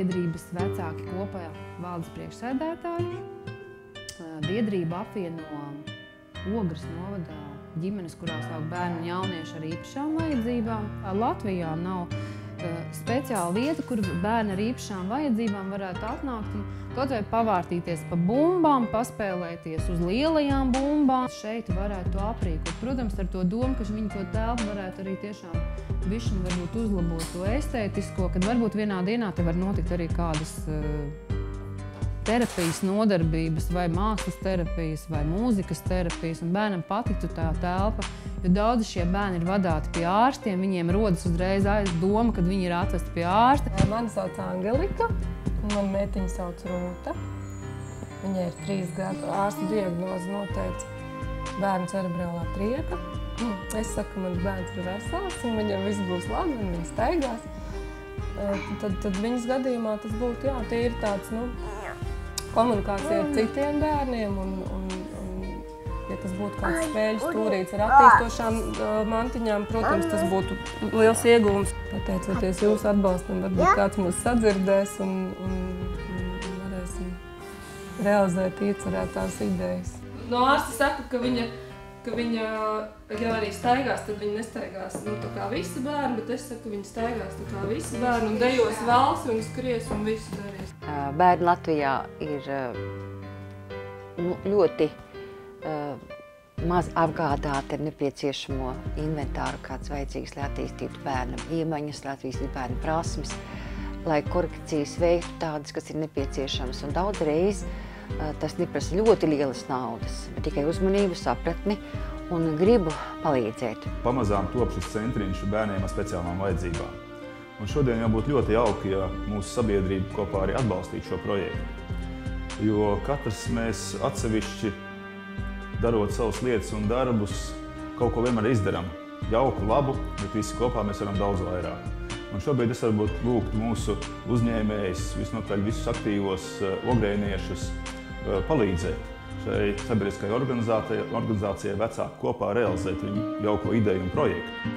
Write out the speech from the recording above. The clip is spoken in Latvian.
biedrības vecāki kopā valdes priekšsēdētāji. Biedrība apvieno Ogres novadā ģimenes, kurās aug bērni un jaunieši ar īpašām vajadzībām. Latvijā nav speciāla vieta, kur bērni ar īpašām vajadzībām varētu atnākt un kaut vai pavārtīties pa bumbām, paspēlēties uz lielajām bumbām. Šeit varētu to aprīkot. Protams, ar to domu, ka viņi to telpu varētu arī tiešām bišķiņ varbūt uzlabot to estētisko, kad varbūt vienā dienā te var notikt arī kādas terapijas nodarbības, vai mākslas terapijas, vai mūzikas terapijas, un bērnam patiktu tā telpa, jo daudzi šie bērni ir vadāti pie ārstiem, viņiem rodas uzreiz doma, kad viņi ir atvesti pie ārsta. Mani sauc Angelika, un man meitiņa sauc Rūta. Viņai ir 3 gadu. Ārsta diagnoze noteica bērnu cerebrālā trieka. Es saku, ka mans bērns ir vesels, un viņam viss būs labi, un viņš staigās. Tad viņas gadījumā tas būtu, jā, tie ir tāds, komunikācija ar citiem bērniem, un ja tas būtu kāds spēļu stūrīts ar attīstošām mantiņām, protams, tas būtu liels ieguvums. Pateicoties jūsu atbalstam, varbūt kāds mūs sadzirdēs un varēsim realizēt iecerētās idejas. No ārsta saka, ka viņa, ja arī staigās, tad viņa nestaigās tā kā visi bērni, bet es saku, ka viņa staigās tā kā visi bērni un dejos valsi un skries un visu darīs. Bērni Latvijā ir ļoti maz apgādāti ar nepieciešamo inventāru, kāds vajadzīgs, lai attīstītu bērna iemaņas, lai attīstītu bērna prasmes, lai korekcijas veiktu tādas, kas ir nepieciešamas. Un daudz reiz tas neprasa ļoti lielas naudas, bet tikai uzmanību, sapratni un gribu palīdzēt. Pamazām top šis centriņš bērniem ar speciālām vajadzībām. Un šodien jau būtu ļoti jauki, ja mūsu sabiedrība kopā arī atbalstītu šo projektu. Jo katrs mēs atsevišķi, darot savas lietas un darbus, kaut ko vienmēr izdaram. Jauku, labu, bet visi kopā mēs varam daudz vairāk. Un šobrīd es varbūt lūgtu mūsu uzņēmējus, visnotaļ visus aktīvos ogrēniešus palīdzēt šai sabiedriskajai organizācijai vecāku kopā realizēt viņu jauko ideju un projektu.